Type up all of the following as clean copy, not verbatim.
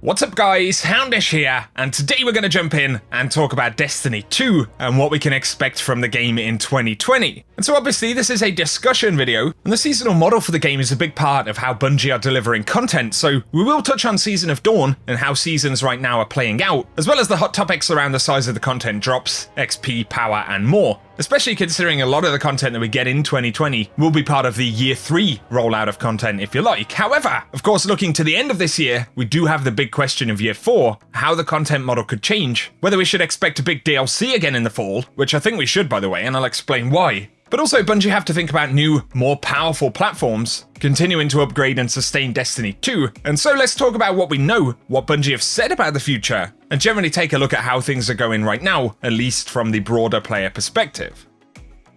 What's up guys, Houndish here, and today we're going to jump in and talk about Destiny 2 and what we can expect from the game in 2020. And so obviously this is a discussion video, and the seasonal model for the game is a big part of how Bungie are delivering content, so we will touch on Season of Dawn and how seasons right now are playing out, as well as the hot topics around the size of the content drops, XP, power, and more. Especially considering a lot of the content that we get in 2020 will be part of the Year 3 rollout of content, if you like. However, of course, looking to the end of this year, we do have the big question of Year 4, how the content model could change, whether we should expect a big DLC again in the fall, which I think we should, by the way, and I'll explain why. But also, Bungie have to think about new, more powerful platforms, continuing to upgrade and sustain Destiny 2, and so let's talk about what we know, what Bungie have said about the future, and generally take a look at how things are going right now, at least from the broader player perspective.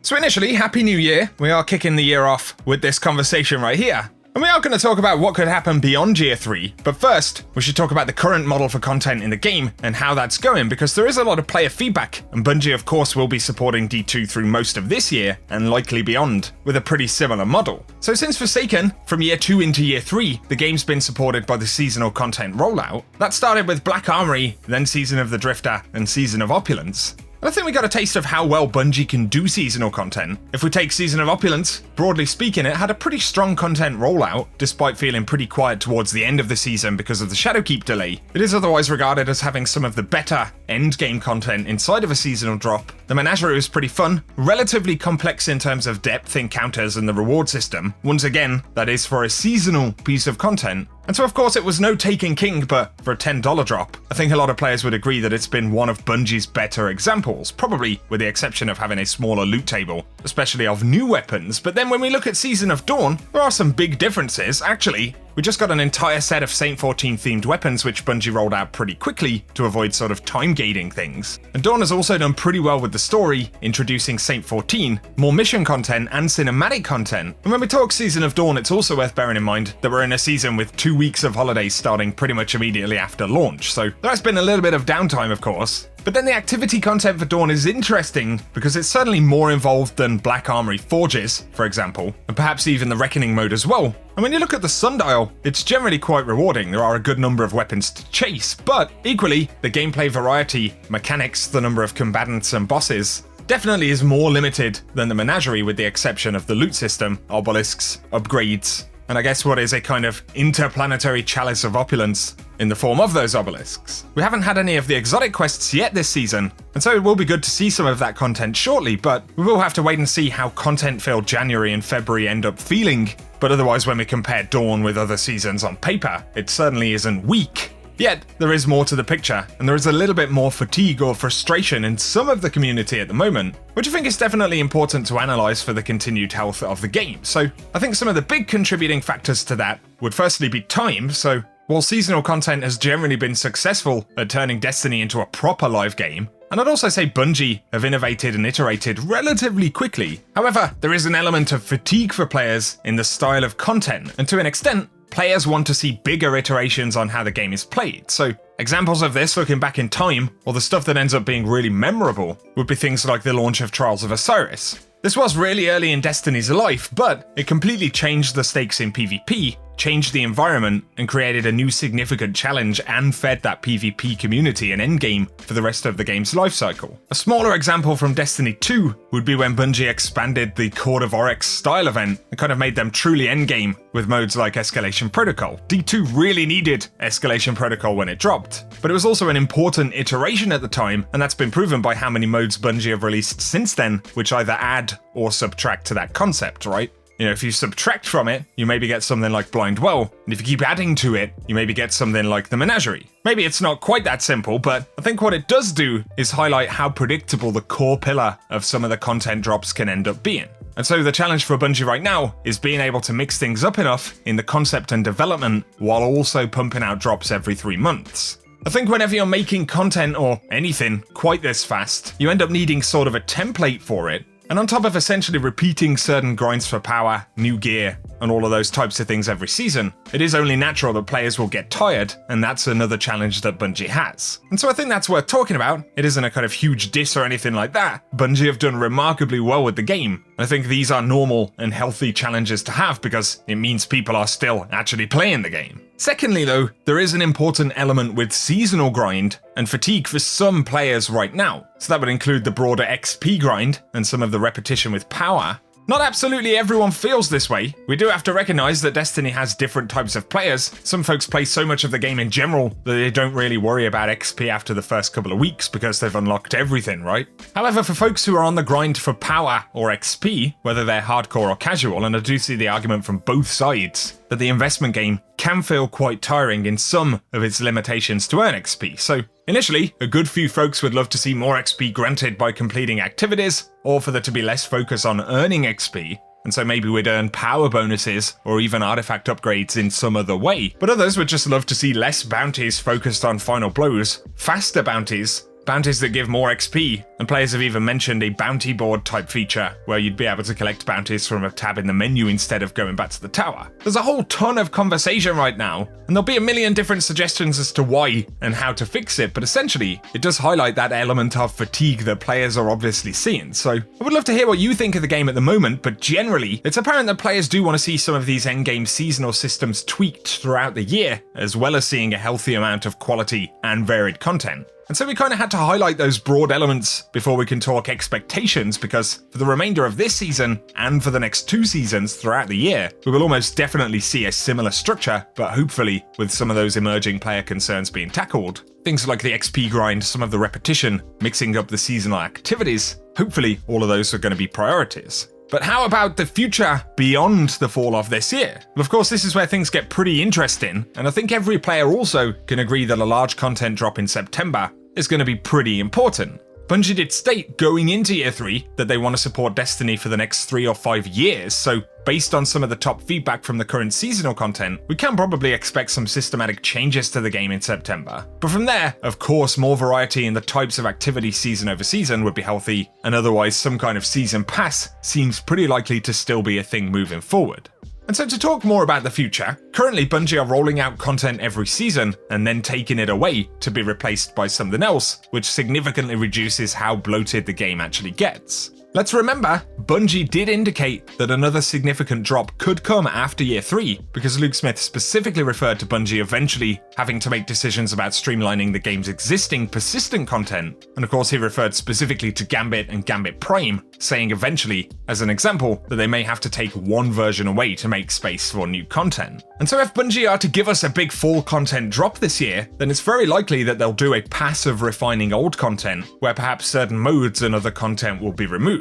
So initially, Happy New Year. We are kicking the year off with this conversation right here. And we are going to talk about what could happen beyond Year 3, but first, we should talk about the current model for content in the game and how that's going, because there is a lot of player feedback, and Bungie of course will be supporting D2 through most of this year, and likely beyond, with a pretty similar model. So since Forsaken, from Year 2 into Year 3, the game's been supported by the seasonal content rollout. That started with Black Armory, then Season of the Drifter, and Season of Opulence. I think we got a taste of how well Bungie can do seasonal content. If we take Season of Opulence, broadly speaking, it had a pretty strong content rollout, despite feeling pretty quiet towards the end of the season because of the Shadowkeep delay. It is otherwise regarded as having some of the better endgame content inside of a seasonal drop. The Menagerie was pretty fun, relatively complex in terms of depth, encounters, and the reward system. Once again, that is for a seasonal piece of content. And so of course it was no Taken King, but for a $10 drop, I think a lot of players would agree that it's been one of Bungie's better examples, probably with the exception of having a smaller loot table, especially of new weapons. But then when we look at Season of Dawn, there are some big differences. Actually, we just got an entire set of Saint 14 themed weapons which Bungie rolled out pretty quickly to avoid sort of time gating things. And Dawn has also done pretty well with the story, introducing Saint 14, more mission content and cinematic content. And when we talk Season of Dawn, it's also worth bearing in mind that we're in a season with 2 weeks of holidays starting pretty much immediately after launch, so there has been a little bit of downtime of course. But then the activity content for Dawn is interesting because it's certainly more involved than Black Armory Forges, for example, and perhaps even the Reckoning mode as well. And when you look at the Sundial, it's generally quite rewarding. There are a good number of weapons to chase, but equally, the gameplay variety, mechanics, the number of combatants and bosses, definitely is more limited than the Menagerie with the exception of the loot system, obelisks, upgrades, and I guess what is a kind of interplanetary chalice of opulence in the form of those obelisks. We haven't had any of the exotic quests yet this season, and so it will be good to see some of that content shortly, but we will have to wait and see how content-filled January and February end up feeling. But otherwise, when we compare Dawn with other seasons on paper, it certainly isn't weak. Yet, there is more to the picture, and there is a little bit more fatigue or frustration in some of the community at the moment, which I think is definitely important to analyse for the continued health of the game. So I think some of the big contributing factors to that would firstly be time. So while seasonal content has generally been successful at turning Destiny into a proper live game, and I'd also say Bungie have innovated and iterated relatively quickly. However, there is an element of fatigue for players in the style of content, and to an extent, players want to see bigger iterations on how the game is played. So examples of this looking back in time, or the stuff that ends up being really memorable, would be things like the launch of Trials of Osiris. This was really early in Destiny's life, but it completely changed the stakes in PvP, changed the environment, and created a new significant challenge and fed that PvP community and endgame for the rest of the game's lifecycle. A smaller example from Destiny 2 would be when Bungie expanded the Court of Oryx style event and kind of made them truly endgame with modes like Escalation Protocol. D2 really needed Escalation Protocol when it dropped, but it was also an important iteration at the time, and that's been proven by how many modes Bungie have released since then, which either add or subtract to that concept, right? You know, if you subtract from it, you maybe get something like Blind Well, and if you keep adding to it, you maybe get something like the Menagerie. Maybe it's not quite that simple, but I think what it does do is highlight how predictable the core pillar of some of the content drops can end up being. And so the challenge for Bungie right now is being able to mix things up enough in the concept and development while also pumping out drops every 3 months. I think whenever you're making content or anything quite this fast, you end up needing sort of a template for it. And on top of essentially repeating certain grinds for power, new gear, and all of those types of things every season, it is only natural that players will get tired, and that's another challenge that Bungie has. And so I think that's worth talking about. It isn't a kind of huge diss or anything like that. Bungie have done remarkably well with the game, and I think these are normal and healthy challenges to have because it means people are still actually playing the game. Secondly though, there is an important element with seasonal grind and fatigue for some players right now. So that would include the broader XP grind and some of the repetition with power. Not absolutely everyone feels this way. We do have to recognize that Destiny has different types of players. Some folks play so much of the game in general that they don't really worry about XP after the first couple of weeks because they've unlocked everything, right? However, for folks who are on the grind for power or XP, whether they're hardcore or casual, and I do see the argument from both sides, that the investment game can feel quite tiring in some of its limitations to earn XP. So initially, a good few folks would love to see more XP granted by completing activities, or for there to be less focus on earning XP, and so maybe we'd earn power bonuses or even artifact upgrades in some other way. But others would just love to see less bounties focused on final blows, faster bounties that give more XP, and players have even mentioned a bounty board type feature where you'd be able to collect bounties from a tab in the menu instead of going back to the tower. There's a whole ton of conversation right now, and there'll be a million different suggestions as to why and how to fix it, but essentially, it does highlight that element of fatigue that players are obviously seeing. So I would love to hear what you think of the game at the moment, but generally, it's apparent that players do want to see some of these endgame seasonal systems tweaked throughout the year, as well as seeing a healthy amount of quality and varied content. And so we kind of had to highlight those broad elements before we can talk expectations, because for the remainder of this season and for the next 2 seasons throughout the year, we will almost definitely see a similar structure, but hopefully with some of those emerging player concerns being tackled. Things like the XP grind, some of the repetition, mixing up the seasonal activities, hopefully all of those are going to be priorities. But how about the future beyond the fall off this year? Well, of course, this is where things get pretty interesting, and I think every player also can agree that a large content drop in September is going to be pretty important. Bungie did state going into Year 3 that they want to support Destiny for the next 3 or 5 years, so based on some of the top feedback from the current seasonal content, we can probably expect some systematic changes to the game in September. But from there, of course, more variety in the types of activity season over season would be healthy, and otherwise some kind of season pass seems pretty likely to still be a thing moving forward. And so to talk more about the future, currently Bungie are rolling out content every season and then taking it away to be replaced by something else, which significantly reduces how bloated the game actually gets. Let's remember, Bungie did indicate that another significant drop could come after Year 3, because Luke Smith specifically referred to Bungie eventually having to make decisions about streamlining the game's existing persistent content, and of course he referred specifically to Gambit and Gambit Prime, saying eventually, as an example, that they may have to take one version away to make space for new content. And so if Bungie are to give us a big fall content drop this year, then it's very likely that they'll do a pass of refining old content, where perhaps certain modes and other content will be removed.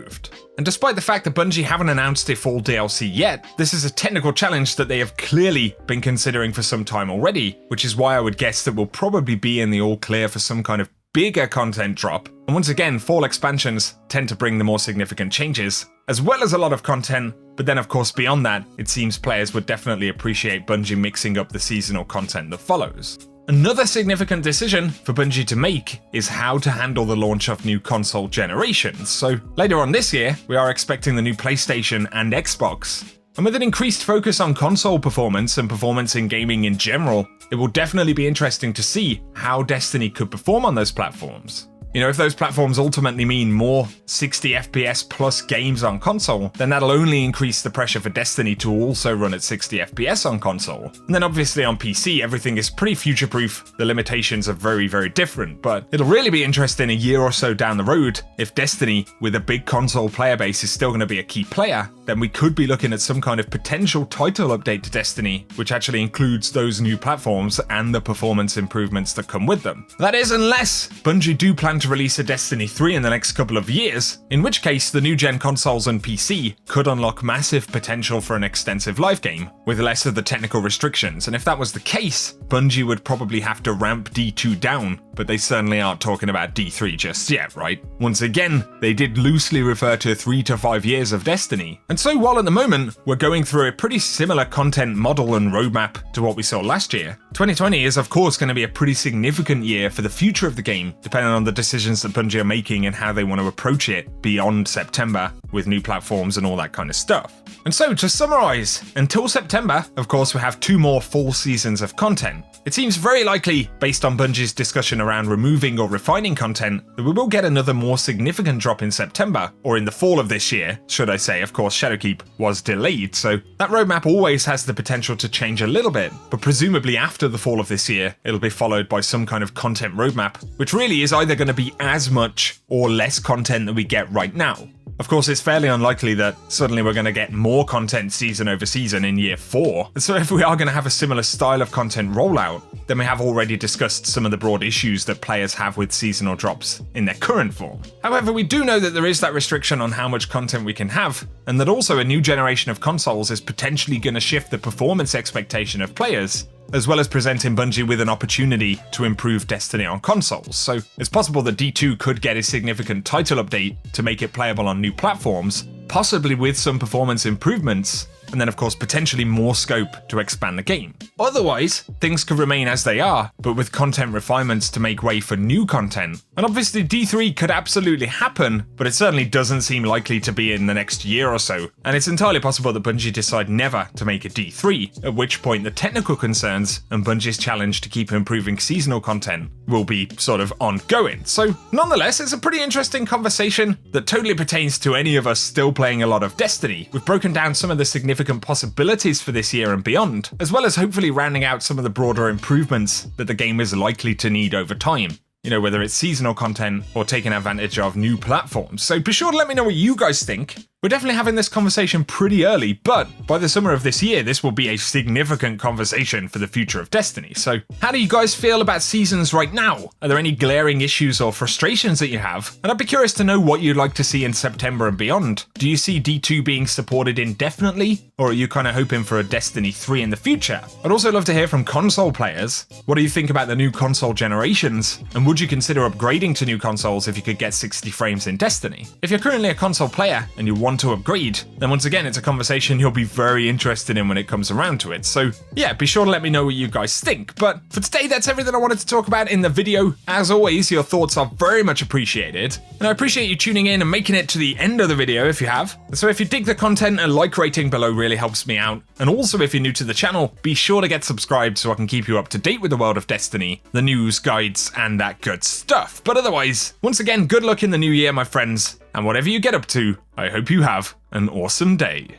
And despite the fact that Bungie haven't announced a full DLC yet, this is a technical challenge that they have clearly been considering for some time already, which is why I would guess that we'll probably be in the all clear for some kind of bigger content drop. And once again, fall expansions tend to bring the more significant changes, as well as a lot of content, but then of course beyond that, it seems players would definitely appreciate Bungie mixing up the seasonal content that follows. Another significant decision for Bungie to make is how to handle the launch of new console generations. So later on this year, we are expecting the new PlayStation and Xbox. And with an increased focus on console performance and performance in gaming in general, it will definitely be interesting to see how Destiny could perform on those platforms. You know, if those platforms ultimately mean more 60 FPS plus games on console, then that'll only increase the pressure for Destiny to also run at 60 FPS on console. And then obviously on PC, everything is pretty future-proof, the limitations are very, very different, but it'll really be interesting a year or so down the road if Destiny, with a big console player base, is still going to be a key player, then we could be looking at some kind of potential title update to Destiny, which actually includes those new platforms and the performance improvements that come with them. That is, unless Bungie do plan to release a Destiny 3 in the next couple of years, in which case the new gen consoles and PC could unlock massive potential for an extensive live game, with less of the technical restrictions, and if that was the case, Bungie would probably have to ramp D2 down, but they certainly aren't talking about D3 just yet, right? Once again, they did loosely refer to 3 to 5 years of Destiny, and so while at the moment we're going through a pretty similar content model and roadmap to what we saw last year, 2020 is of course going to be a pretty significant year for the future of the game, depending on the decisions that Bungie are making and how they want to approach it beyond September with new platforms and all that kind of stuff. And so, to summarize, until September, of course, we have 2 more full seasons of content. It seems very likely, based on Bungie's discussion around removing or refining content, that we will get another more significant drop in September, or in the fall of this year, should I say. Of course, Shadowkeep was delayed, so that roadmap always has the potential to change a little bit, but presumably after the fall of this year, it'll be followed by some kind of content roadmap, which really is either going to be as much or less content that we get right now. Of course, it's fairly unlikely that suddenly we're going to get more content season over season in year 4. So if we are going to have a similar style of content rollout, then we have already discussed some of the broad issues that players have with seasonal drops in their current form. However, we do know that there is that restriction on how much content we can have, and that also a new generation of consoles is potentially going to shift the performance expectation of players, as well as presenting Bungie with an opportunity to improve Destiny on consoles. So it's possible that D2 could get a significant title update to make it playable on new platforms, possibly with some performance improvements, and then of course potentially more scope to expand the game. Otherwise, things could remain as they are, but with content refinements to make way for new content. And obviously D3 could absolutely happen, but it certainly doesn't seem likely to be in the next year or so, and it's entirely possible that Bungie decide never to make a D3, at which point the technical concerns and Bungie's challenge to keep improving seasonal content will be sort of ongoing. So nonetheless, it's a pretty interesting conversation that totally pertains to any of us still playing a lot of Destiny. We've broken down some of the significant possibilities for this year and beyond, as well as hopefully rounding out some of the broader improvements that the game is likely to need over time. You know, whether it's seasonal content or taking advantage of new platforms. So be sure to let me know what you guys think. We're definitely having this conversation pretty early, but by the summer of this year, this will be a significant conversation for the future of Destiny. So how do you guys feel about seasons right now? Are there any glaring issues or frustrations that you have? And I'd be curious to know what you'd like to see in September and beyond. Do you see D2 being supported indefinitely? Or are you kind of hoping for a Destiny 3 in the future? I'd also love to hear from console players. What do you think about the new console generations? And would you consider upgrading to new consoles if you could get 60 frames in Destiny? If you're currently a console player and you want to upgrade, then once again, it's a conversation you'll be very interested in when it comes around to it. So yeah, be sure to let me know what you guys think. But for today, that's everything I wanted to talk about in the video. As always, your thoughts are very much appreciated. And I appreciate you tuning in and making it to the end of the video if you have. So if you dig the content, a like rating below really helps me out. And also if you're new to the channel, be sure to get subscribed so I can keep you up to date with the world of Destiny, the news, guides, and that good stuff. But otherwise, once again, good luck in the new year, my friends. And whatever you get up to, I hope you have an awesome day.